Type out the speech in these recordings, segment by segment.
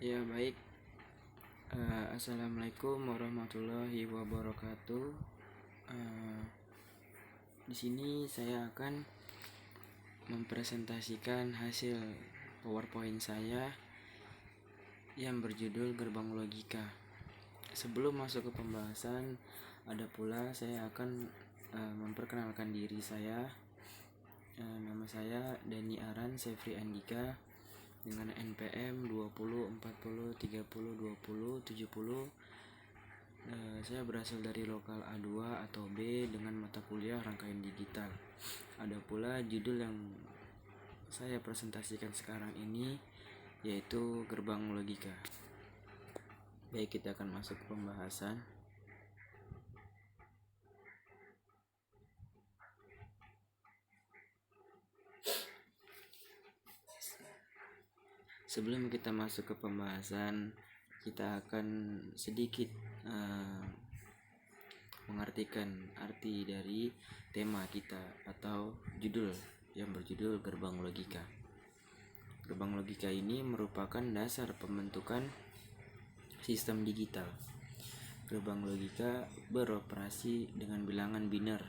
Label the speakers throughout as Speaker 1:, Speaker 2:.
Speaker 1: Ya baik. Assalamualaikum warahmatullahi wabarakatuh. Di sini saya akan mempresentasikan hasil PowerPoint saya yang berjudul Gerbang Logika. Sebelum masuk ke pembahasan, ada pula saya akan memperkenalkan diri saya. Nama saya Dani Aran Sefri Andika dengan NPM 20 40 30 20 70. Saya berasal dari lokal A2 atau B dengan mata kuliah rangkaian digital. Ada pula judul yang saya presentasikan sekarang ini, yaitu Gerbang Logika. Baik, kita akan masuk ke pembahasan. Sebelum kita masuk ke pembahasan, kita akan sedikit mengartikan arti dari tema kita atau judul yang berjudul Gerbang Logika. Gerbang logika ini merupakan dasar pembentukan sistem digital. Gerbang logika beroperasi dengan bilangan biner,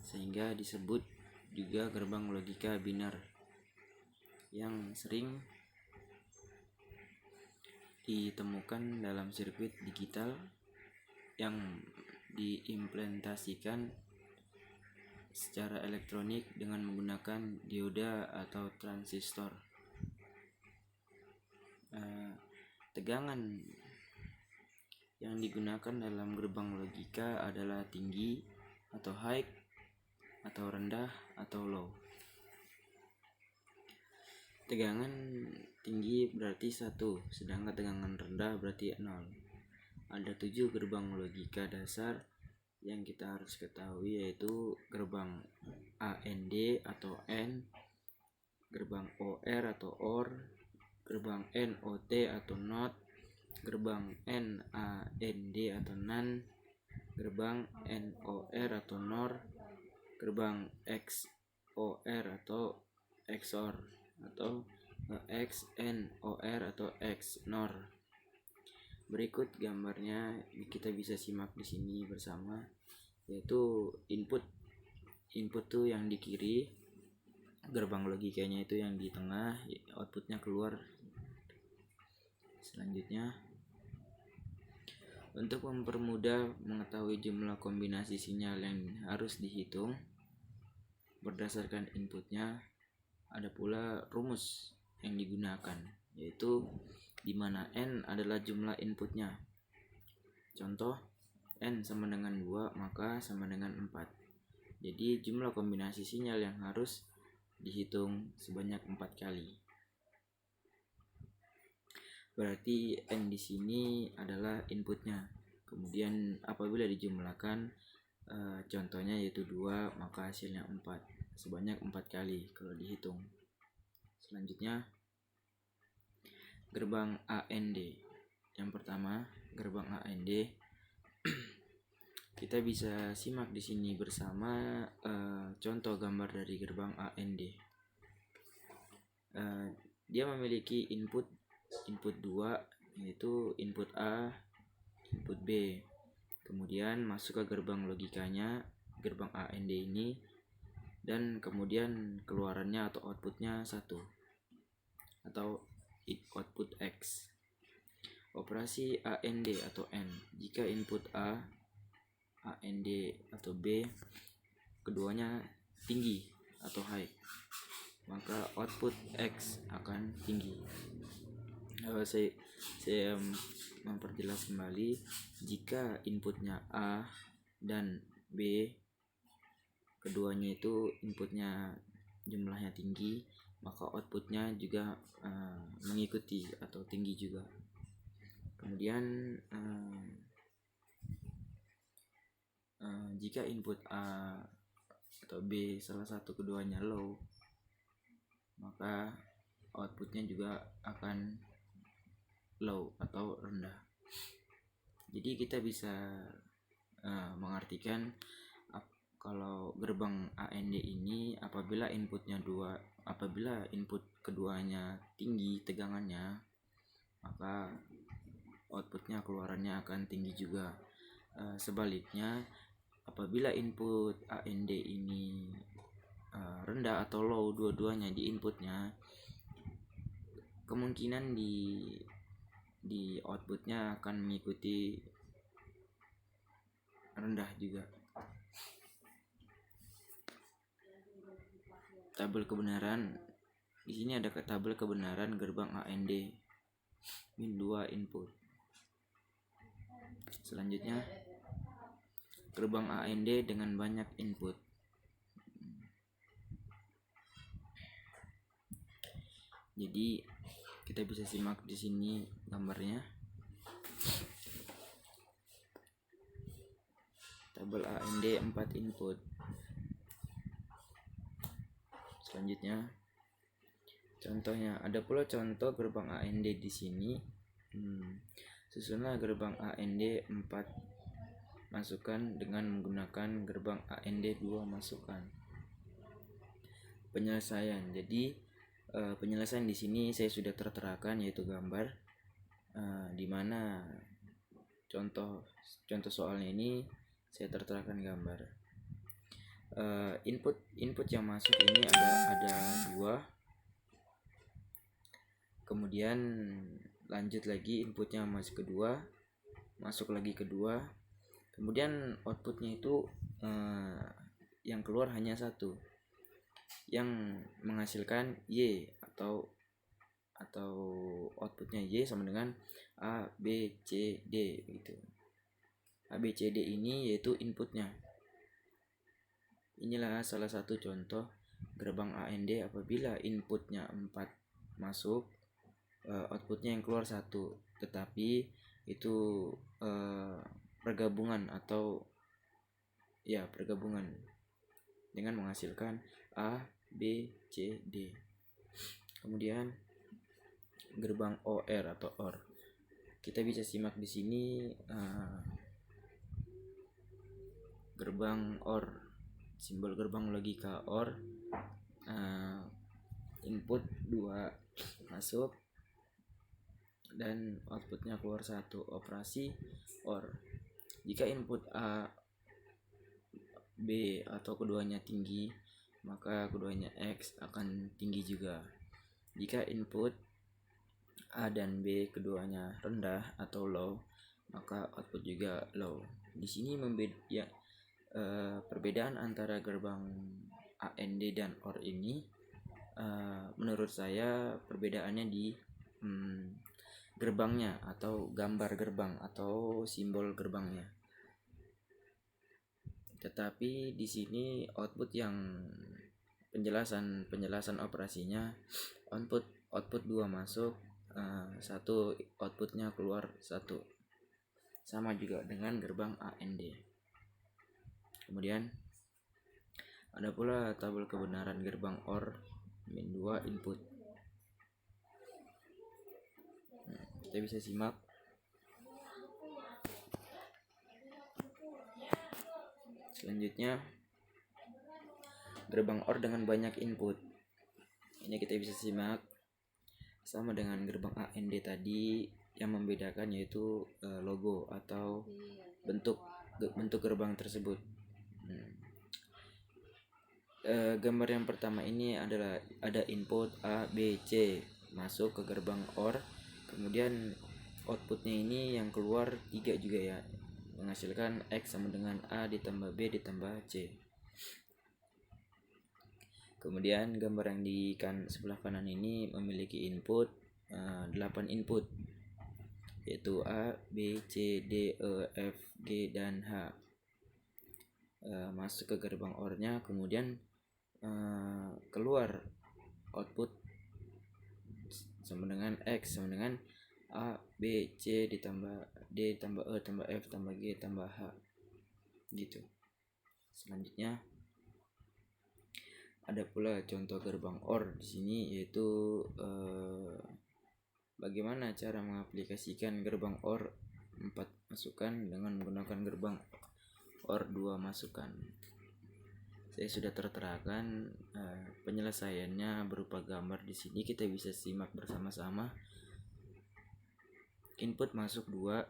Speaker 1: sehingga disebut juga gerbang logika biner, yang sering ditemukan dalam sirkuit digital yang diimplementasikan secara elektronik dengan menggunakan dioda atau transistor. Tegangan yang digunakan dalam gerbang logika adalah tinggi atau high, atau rendah atau low. Tegangan tinggi berarti 1, sedangkan tegangan rendah berarti 0. Ada 7 gerbang logika dasar yang kita harus ketahui, yaitu gerbang AND atau AND, gerbang OR atau OR, gerbang NOT atau NOT, gerbang NAND atau NAND, gerbang NOR atau NOR, gerbang XOR atau XOR, atau XNOR atau XNOR. Berikut gambarnya kita bisa simak di sini bersama, yaitu input tuh yang di kiri, gerbang logikanya itu yang di tengah, outputnya keluar. Selanjutnya, untuk mempermudah mengetahui jumlah kombinasi sinyal yang harus dihitung berdasarkan inputnya, ada pula rumus yang digunakan, yaitu di mana N adalah jumlah inputnya. Contoh, N sama dengan 2 maka sama dengan 4. Jadi jumlah kombinasi sinyal yang harus dihitung sebanyak 4 kali. Berarti N di sini adalah inputnya. Kemudian apabila dijumlahkan, contohnya yaitu 2 maka hasilnya 4, sebanyak 4 kali kalau dihitung. Selanjutnya, gerbang AND. Yang pertama, gerbang AND kita bisa simak di sini bersama contoh gambar dari gerbang AND. Dia memiliki input 2, yaitu input A, input B. Kemudian masuk ke gerbang logikanya, gerbang AND ini, dan kemudian keluarannya atau outputnya 1, atau output X. Operasi AND atau AND. Jika input A, AND atau B, keduanya tinggi atau high, maka output X akan tinggi. Saya memperjelas kembali, jika inputnya A dan B, keduanya itu inputnya jumlahnya tinggi, maka outputnya juga mengikuti atau tinggi juga. Kemudian jika input A atau B salah satu keduanya low, maka outputnya juga akan low atau rendah. Jadi kita bisa mengartikan kalau gerbang AND ini apabila input keduanya tinggi tegangannya, maka outputnya keluarannya akan tinggi juga. Sebaliknya, apabila input AND ini rendah atau low dua-duanya di inputnya, kemungkinan di outputnya akan mengikuti rendah juga. Tabel kebenaran. Di sini ada tabel kebenaran gerbang AND min 2 input. Selanjutnya, gerbang AND dengan banyak input. Jadi kita bisa simak di sini gambarnya. Tabel AND 4 input. Selanjutnya, contohnya ada pula contoh gerbang AND di sini. Susunlah gerbang AND 4 masukan dengan menggunakan gerbang AND 2 masukan. Penyelesaian. Jadi penyelesaian di sini saya sudah terterakan, yaitu gambar di mana contoh soalnya ini saya terterakan gambar. Input yang masuk ini ada 2. Kemudian lanjut lagi, inputnya masuk kedua, masuk lagi kedua. Kemudian outputnya itu yang keluar hanya 1, yang menghasilkan Y atau outputnya Y sama dengan A, B, C, D gitu. A, B, C, D ini yaitu inputnya. Inilah salah satu contoh gerbang AND apabila inputnya 4 masuk, outputnya yang keluar 1, tetapi itu pergabungan dengan menghasilkan A, B, C, D. Kemudian gerbang OR atau OR. Kita bisa simak di sini gerbang OR, simbol gerbang logika OR. Input 2 masuk dan outputnya keluar 1, operasi OR. Jika input A, B atau keduanya tinggi, maka keduanya X akan tinggi juga. Jika input A dan B keduanya rendah atau low, maka output juga low. Di sini perbedaan antara gerbang AND dan OR ini, menurut saya perbedaannya di gerbangnya atau gambar gerbang atau simbol gerbangnya. Tetapi di sini output yang penjelasan operasinya, output 2 masuk, 1 outputnya keluar 1, sama juga dengan gerbang AND. Kemudian ada pula tabel kebenaran gerbang OR min 2 input. Kita bisa simak. Selanjutnya, gerbang OR dengan banyak input. Ini kita bisa simak sama dengan gerbang AND tadi, yang membedakan yaitu logo atau bentuk gerbang tersebut. Gambar yang pertama ini adalah ada input A, B, C masuk ke gerbang OR. Kemudian outputnya ini yang keluar 3 juga ya, menghasilkan X sama dengan A ditambah B ditambah C. Kemudian gambar yang di sebelah kanan ini memiliki input 8 input, yaitu A, B, C, D, E, F, G, dan H. Masuk ke gerbang OR-nya, kemudian keluar output sama dengan X sama dengan A, B, C ditambah D tambah E tambah F tambah G tambah H gitu. Selanjutnya ada pula contoh gerbang OR di sini, yaitu bagaimana cara mengaplikasikan gerbang OR 4 masukan dengan menggunakan gerbang OR 2 masukan. Saya sudah terterakan penyelesaiannya berupa gambar di sini, kita bisa simak bersama-sama. input masuk 2,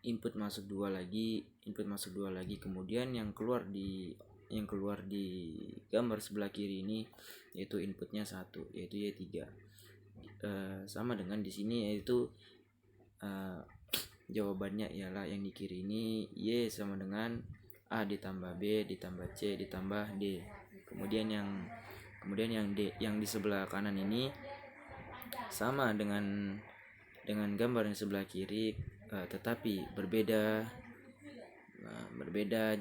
Speaker 1: input masuk 2 lagi, kemudian yang keluar di gambar sebelah kiri ini yaitu inputnya 1, yaitu Y3. Sama dengan di sini, yaitu jawabannya ialah yang di kiri ini Y sama dengan A ditambah B ditambah C ditambah D. Kemudian yang D yang di sebelah kanan ini sama dengan gambar yang sebelah kiri, tetapi berbeda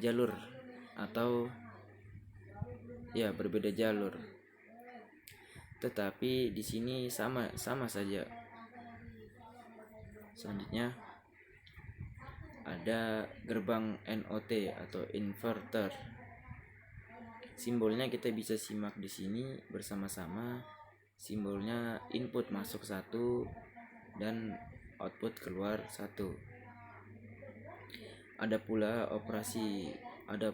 Speaker 1: jalur, atau ya berbeda jalur. Tetapi di sini sama saja. Selanjutnya ada gerbang NOT atau inverter. Simbolnya kita bisa simak di sini bersama-sama. Simbolnya input masuk 1 dan output keluar 1. Ada pula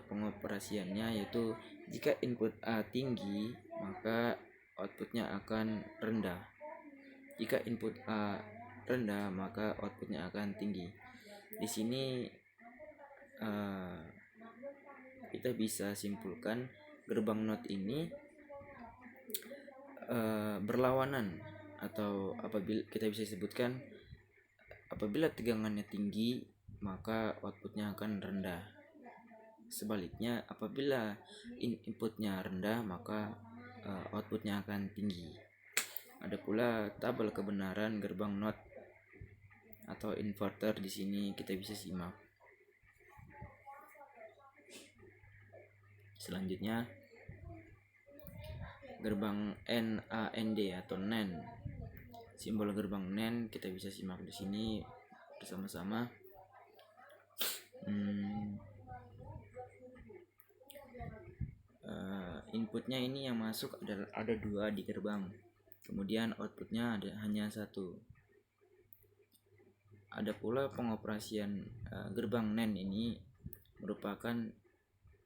Speaker 1: pengoperasiannya, yaitu jika input A tinggi maka outputnya akan rendah. Jika input A rendah maka outputnya akan tinggi. Di sini kita bisa simpulkan gerbang NOT ini berlawanan, atau kita bisa sebutkan apabila tegangannya tinggi maka outputnya akan rendah. Sebaliknya, apabila inputnya rendah maka outputnya akan tinggi. Ada pula tabel kebenaran gerbang NOT atau inverter. Di sini kita bisa simak. Selanjutnya gerbang NAND atau NAND. Simbol gerbang NAND kita bisa simak di sini bersama-sama. Inputnya ini yang masuk ada 2 di gerbang, kemudian outputnya hanya 1. Ada pula pengoperasian gerbang NAND ini merupakan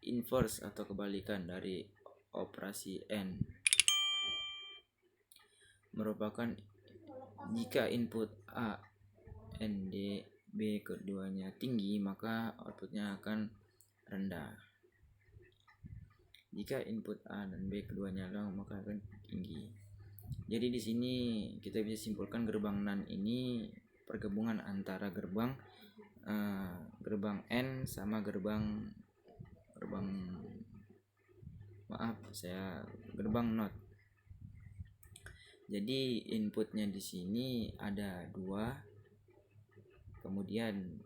Speaker 1: inverse atau kebalikan dari operasi AND. Merupakan jika input A, N, D, B keduanya tinggi maka outputnya akan rendah. Jika input A dan B keduanya rendah maka akan tinggi. Jadi di sini kita bisa simpulkan gerbang NAND ini pergabungan antara gerbang N sama gerbang NOT. Jadi inputnya di sini ada 2, kemudian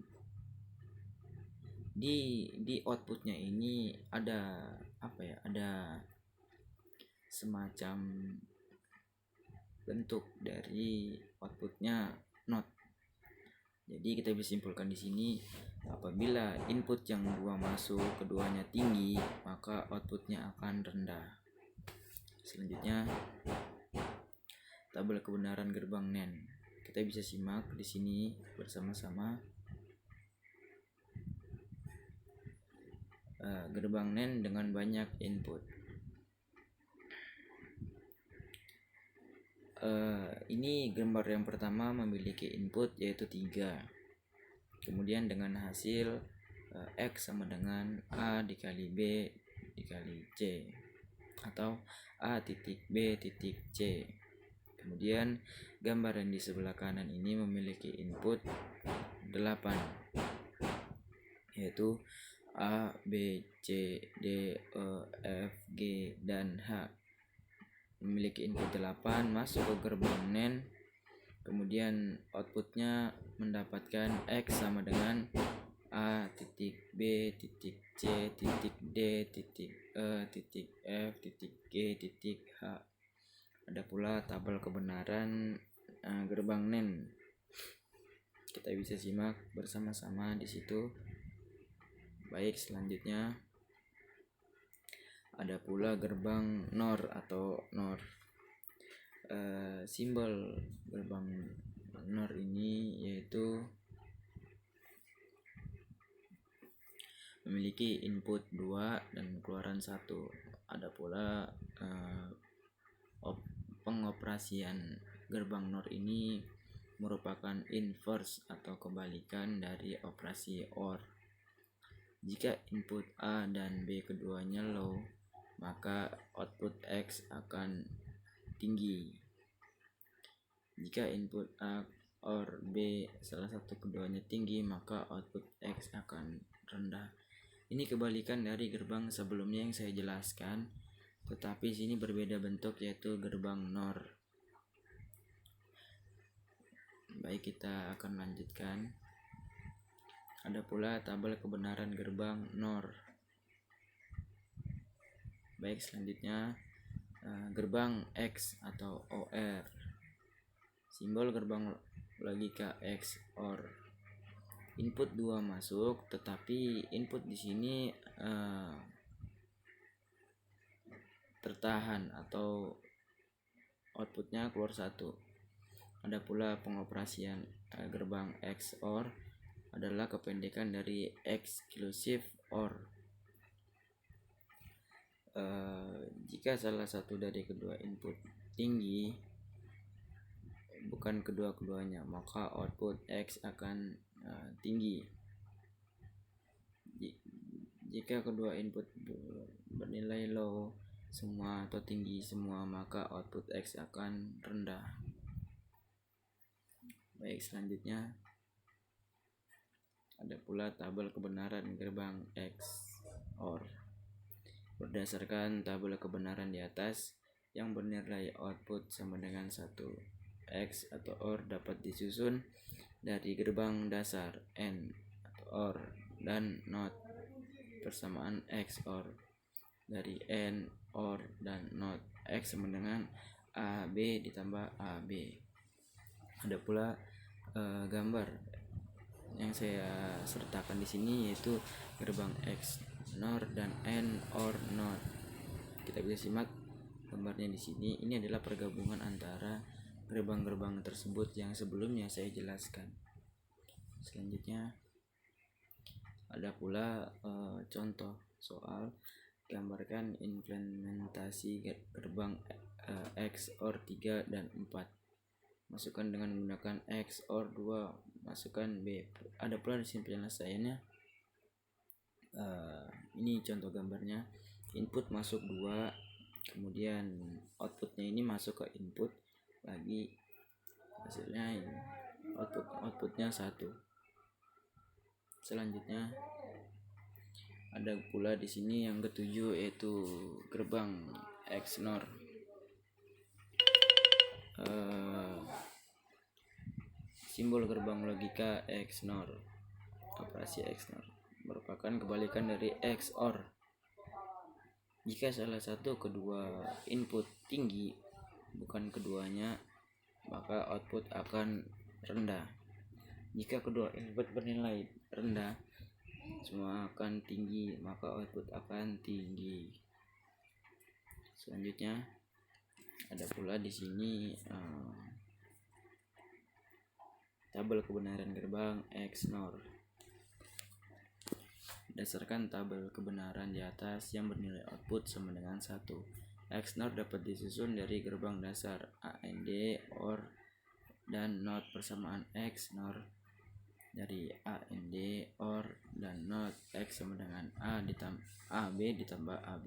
Speaker 1: di outputnya ini ada semacam bentuk dari outputnya NOT. Jadi kita bisa simpulkan di sini, apabila input yang 2 masuk keduanya tinggi maka outputnya akan rendah. Selanjutnya tabel kebenaran gerbang NAND. Kita bisa simak di sini bersama-sama. Gerbang NAND dengan banyak input. Ini gambar yang pertama memiliki input yaitu 3. Kemudian dengan hasil X sama dengan A dikali B dikali C, atau A titik B titik C. Kemudian gambar yang di sebelah kanan ini memiliki input 8, yaitu A, B, C, D, E, F, G, dan H. Memiliki input 8 masuk ke gerbang NAND. Kemudian outputnya mendapatkan X sama dengan A titik B titik C titik D titik E titik F titik G titik H. Ada pula tabel kebenaran gerbang NAND. Kita bisa simak bersama-sama di situ. Baik, selanjutnya ada pula gerbang NOR atau NOR. Simbol gerbang NOR ini yaitu memiliki input 2 dan keluaran 1. Ada pula pengoperasian pengoperasian gerbang NOR ini merupakan inverse atau kebalikan dari operasi OR. Jika input A dan B keduanya low, maka output X akan tinggi. Jika input A or B salah satu keduanya tinggi, maka output X akan rendah. Ini kebalikan dari gerbang sebelumnya yang saya jelaskan, tetapi sini berbeda bentuk, yaitu gerbang NOR. Baik, kita akan lanjutkan. Ada pula tabel kebenaran gerbang NOR. Baik, selanjutnya gerbang X atau OR. Simbol gerbang logika X OR. Input 2 masuk, tetapi input di sini tertahan atau outputnya keluar 1. Ada pula pengoperasian gerbang X OR adalah kependekan dari exclusive OR. Jika salah satu dari kedua input tinggi, bukan kedua-keduanya, maka output X akan tinggi. Jika kedua input bernilai low semua atau tinggi semua, maka output X akan rendah. Baik, selanjutnya ada pula tabel kebenaran gerbang X OR. Berdasarkan tabel kebenaran di atas yang bernilai output sama dengan 1, X atau OR dapat disusun dari gerbang dasar AND atau OR dan NOT persamaan X OR. Dari AND, OR, dan NOT, X sama dengan AB ditambah AB. Ada pula gambar yang saya sertakan di sini, yaitu gerbang X NOR dan AND OR NOT. Kita bisa simak gambarnya di sini. Ini adalah pergabungan antara gerbang-gerbang tersebut yang sebelumnya saya jelaskan. Selanjutnya ada pula contoh soal. Gambarkan implementasi gerbang X OR 3 dan 4. Masukkan dengan menggunakan X OR 2, masukkan B. Ada pula di sini penyelesaiannya. Ini contoh gambarnya. Input masuk 2, kemudian outputnya ini masuk ke input lagi, hasilnya ini outputnya 1. Selanjutnya ada pula di sini yang ketujuh, yaitu gerbang X NOR. Simbol gerbang logika X NOR, operasi X NOR merupakan kebalikan dari X OR. Jika salah satu kedua input tinggi, bukan keduanya, maka output akan rendah. Jika kedua input bernilai rendah, semua akan tinggi, maka output akan tinggi. Selanjutnya ada pula di sini tabel kebenaran gerbang X NOR. Berdasarkan tabel kebenaran di atas yang bernilai output sama dengan 1, X NOR dapat disusun dari gerbang dasar AND, OR, dan NOT persamaan X NOR. Dari AND, OR, dan NOT, X sama dengan AB ditambah AB.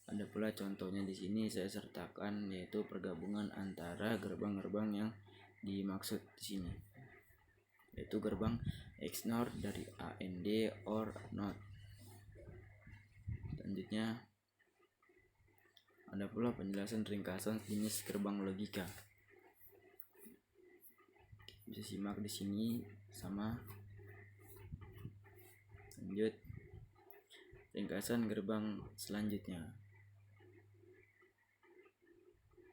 Speaker 1: Ada pula contohnya di sini saya sertakan, yaitu pergabungan antara gerbang-gerbang yang dimaksud di sini, yaitu gerbang X NOR dari AND, OR, NOT. Selanjutnya ada pula penjelasan ringkasan jenis gerbang logika. Bisa simak di sini sama. Lanjut, ringkasan gerbang selanjutnya.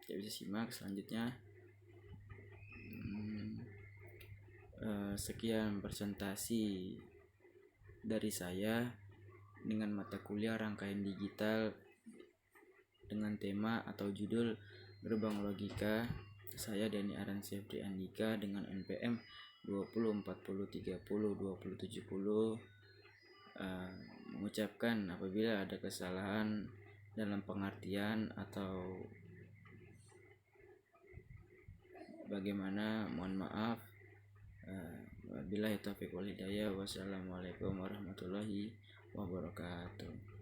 Speaker 1: Kita bisa simak selanjutnya. Sekian presentasi dari saya dengan mata kuliah rangkaian digital dengan tema atau judul gerbang logika. Saya Dani Aran Syafri Andika dengan NPM 2040302070 mengucapkan apabila ada kesalahan dalam pengertian atau bagaimana mohon maaf. Wabillahi taufiq wal hidayah. Wassalamualaikum warahmatullahi wabarakatuh.